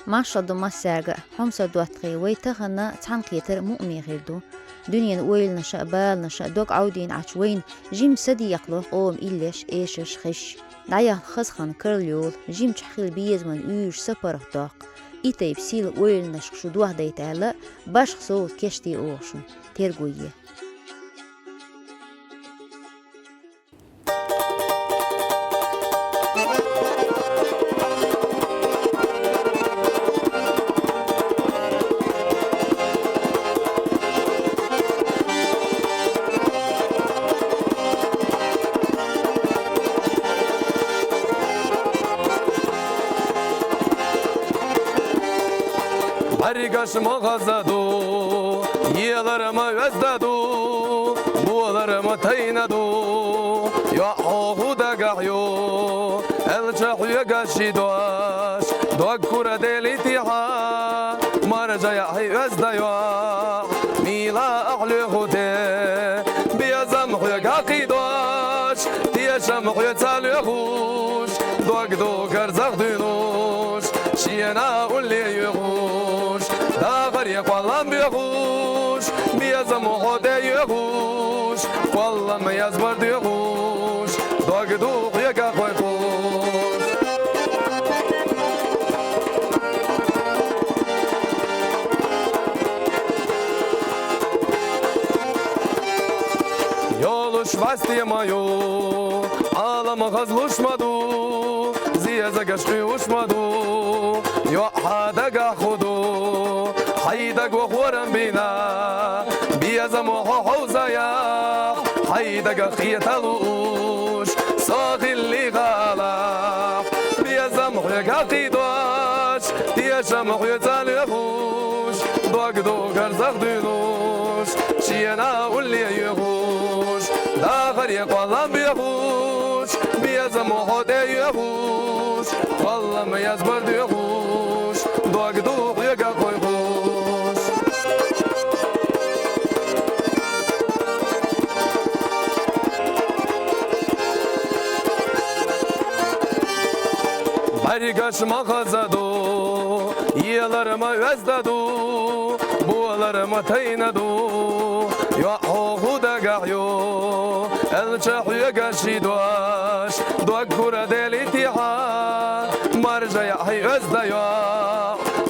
ماشا مساقة حمسة دواتقي ويتغنى تعنقيتر مؤمي غيردو دنيا ويل نشأ بال نشأ دوك عودين عشوين جيم سدي يقلو قوم إليش إيشش خش دعيا خسخن كرليول جيم تحخيل بيز من أوش سبره داق إيتا بسيل ويل نشق شدوه ديتالا باش خصول كشتي أوشن تيرقوية Harikaş mağazadu, yelarıma özdadu, buğalarıma taynadu, ya oğuda gahyo, el çahyo gaşidoş, dokkura delitiha, marcaya hay özdayo, mila ahluhute, biyazam huya gaqidoş, tiyasham huya talyohuş, dogdo garzaq dünuş, شينا واللي يغوش داغر يقوالم بيغوش بيزم وحوده يغوش والله ما يزبر يغوش دوغ دوغ يقا خوش Yoluş vasti mayo Ağlama gazluşmadu Ziyaza gaşkı uçmadu يوحدك خدو حيدك وخورم بينا بيزم وحوزايا حيدك خيتلوش صاغي اللي غالح بيزم وحيك عقيدوش تيشم وحيتال يغوش دوك دوك ارزاق دينوش شينا واللي يغوش داخل يقوالم بيغوش بيزم وحوده يغوش والله ما يزبر يغوش دوك دوك يقا خوش Harikaş mağazadu, yelarıma özdadu, buğalarıma taynadu, ya oğuda gahyo, el çahyo gaşidoş, dokkura delitiha, marcaya hay özdayo,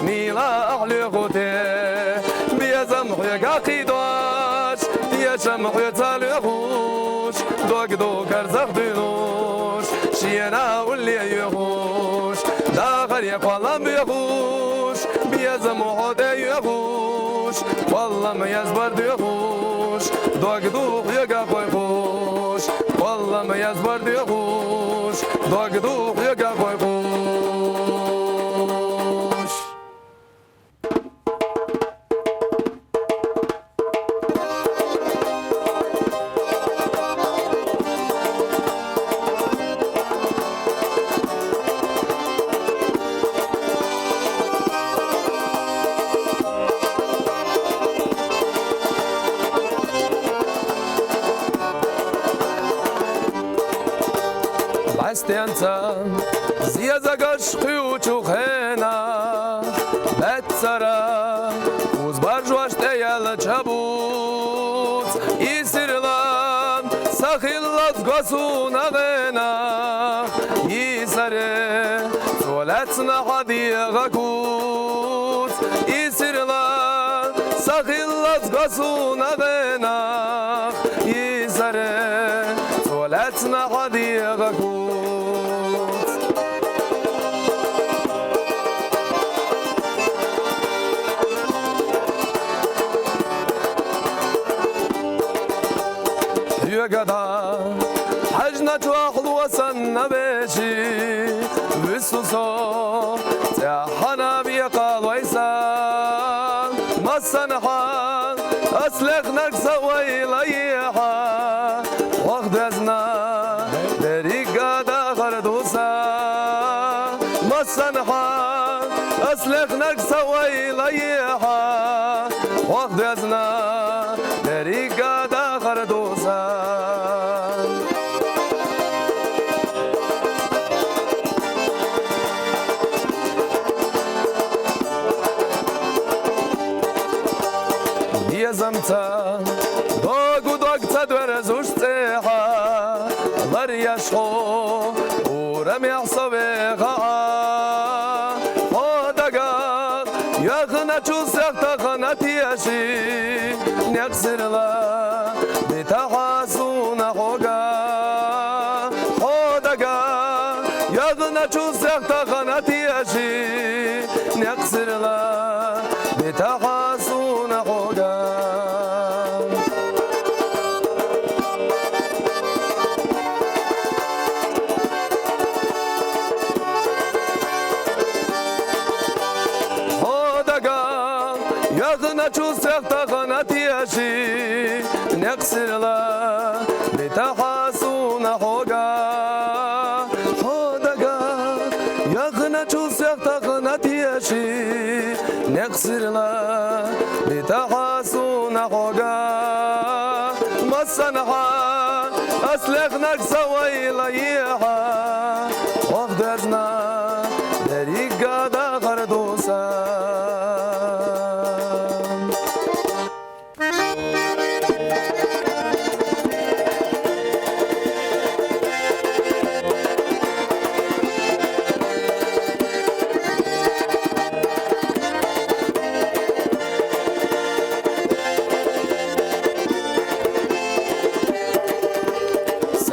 mila ahluhute, biyazam huya gaqidoş, tiyasham huya talyohuş, dogdo garzaq dünuş, şiyena ulli yuhuş, dağar yaqalam yuhuş, biyazam huda yuhuş, والله ما يزبر yuhuş, dogdo yaqa khoyhuş, والله ما يزبر yuhuş, dogdo yaqa khoyhuş. Bastianza, ziyaza gashqi uchukhena, betsara, uzbarjwashte yala chabut, isirlan, sakhillat gasuna gena, isare, zolatsna hadiya gakut, isirlan, sakhillat gasuna gena, isare, zolatsna hadiya gakut. يقدا حجنا تواخل وسنا بيشي بالسوسو تحنا بيقال ويسان ما السنحان أسلخناك سوي ليحا واخدزنا دريقا داخل دوسا ما السنحان أسلخناك سوي ليحا واخدزنا دريقا داخل دوسا زمتا دوغو دوغتا دورز وشتيحا لر يشخو ورم يحصبي غا خودغا يغنى تشوسك تغنى تياشي نكسر لا بتحاسون خوغا خودغا يغنى تشوسك تغنى تياشي نكسر لا بتحاسون خوغا يغنى تشوسك تغنى تياشي نكسر لا بتحاسون خوغا خودغا يغنى تشوسك تغنى تياشي نكسر لا بتحاسون خوغا مصنحا أسلخناك سوي ليحا وخدزنا دريقا دا غردوسا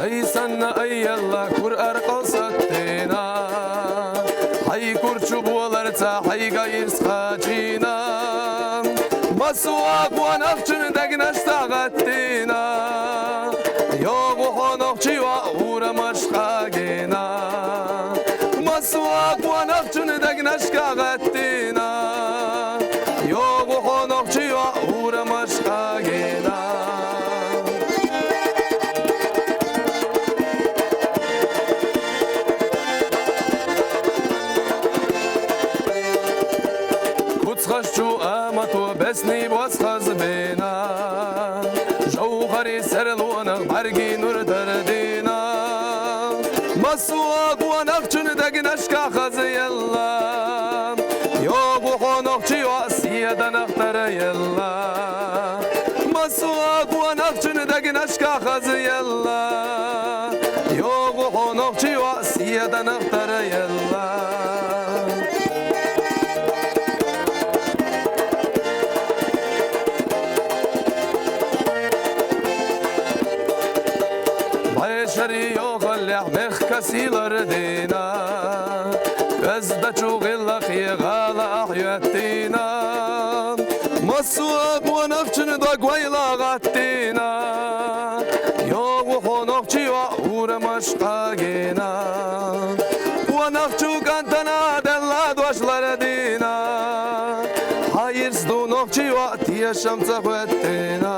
سيسنا أي الله كور أرقصتنا حي كور شبولر تا حي غير سخاجينا مسواق ونفجن دقناش تغتينا يوغو خونوخشي وأورا مشخاقينا مسواق ونفجن دقناش تغتينا يوغو خونوخشي وأورا مشخاقينا خشو آمتو بسني بوسخز بينا جوهري سرلونا برقي نور دردينا مسواق ونخشن دقنشكا خزي يلا يوغو خونخشي واسيدا نختر يلا مسواق ونخشن دقنشكا خزي يلا يوغو خونخشي واسيدا نختر يلا شريو خلح مخ كسيلر دينا بزدچو غلق يغال احياتينا مسواق ونفچن دا قويلا غاتينا يوغو خونوخچي وأورا مشقاقينا ونفچو كانتنا دلا دوشلر دينا حيرس دو نوخچي وقتي الشمس خوتينا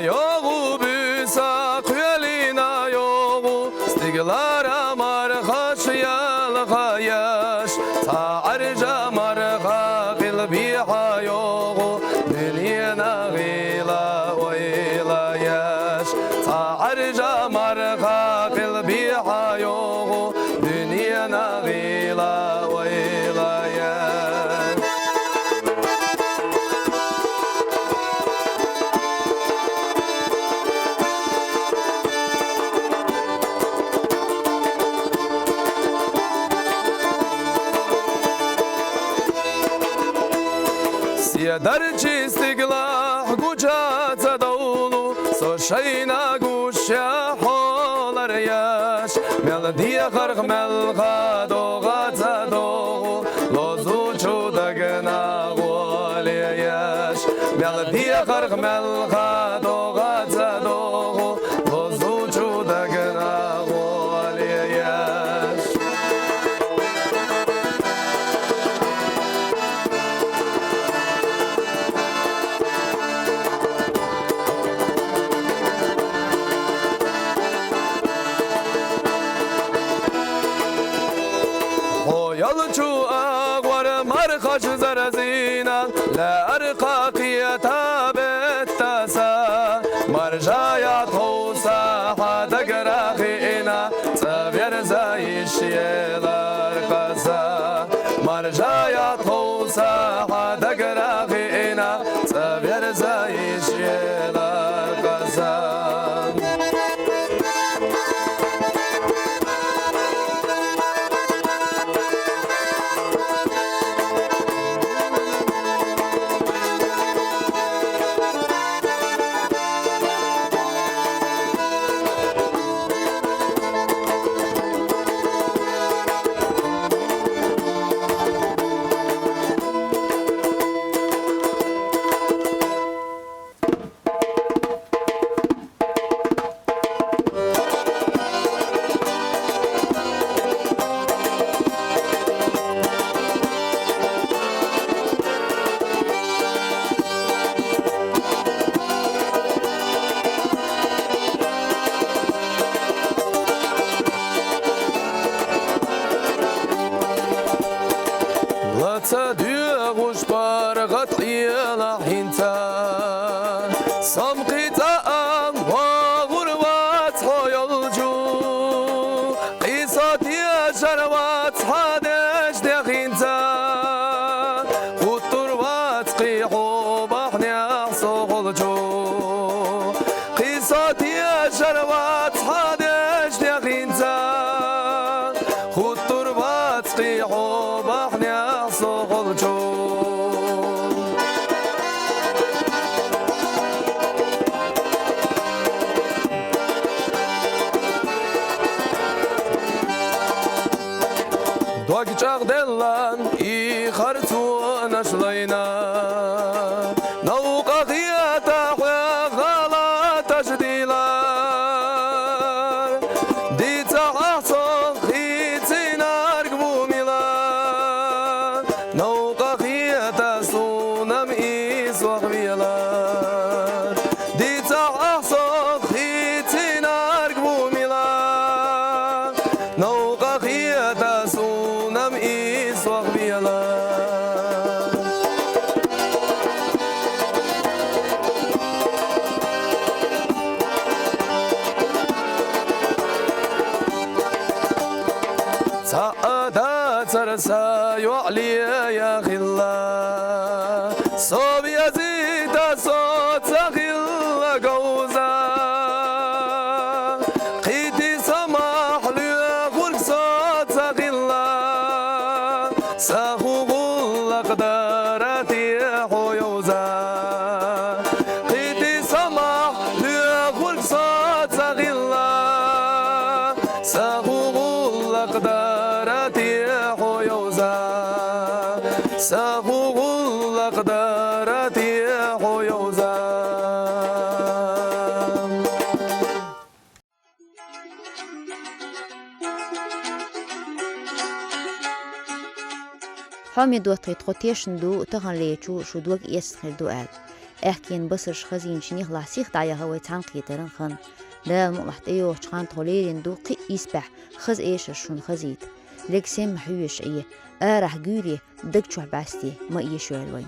Yoğu büsa kuyelina yoğu Stiglara marhaş yalga yaş Ta'arca marha gilbiha yoğu Dünyana gila vayla yaş Ta'arca marha gilbiha yoğu Dünyana gila vayla yaş درچی استقلاح گوچات دولو سوشینا گوشیا حالر یاش مل ملدي خرق ملخا دوغا تدوغو لوزو چودگنا غوليش ملدي خرق ملخا دوغا تدوغو لوزو چودگنا غوليش يلجو أغوار مرخش زرزينا لا أرقى قيتا بالتاسا مرجايا توسا حدق راخينا تبير زي الشيلار قسا مرجايا توسا حدق راخينا تبير زي الشيلار قسا تدوغش برغت إلى حنتا سمقتا وغروات حيلجو قصتي جروات حدش دخنتا خطروات قيحو بحني صغلجو قصتي جروات حدش دخنتا خطروات قيحو بحني دوك جاغدلان إخرتو نشلينا نوقا غياتا غالا تجديلا ديتا عصو خيتينا رقبو ميلا نوقا غياتا سونام إيسوغ ميلا ديتا عصو خيتينا رقبو ميلا نوقا غياتا سونام إيسوغ ميلا سعادة ترسى يعلي يا خلا صوب يزيد صوت خلا جوزا قيدي سماح ليغول صوت خلا ساخو قدراتي حيوزا قيدي سماح ليغول صوت خلا ساخو قدراتي حيوزا ساخو قدراتي حيوزا حامي دوت قطيشن دو تغن ليچو شو دوغ يسخل دوال احكين بصرش خزين شنيخ لحسيخ دعيا هواي تعنقي ترن خن دا مقلحت ايوه چخان طوليرين دو قي يسبح خز ايش شون خزيت لك سم محيوش ايه راح جوري دك چوح باستي ما ايه شو الوين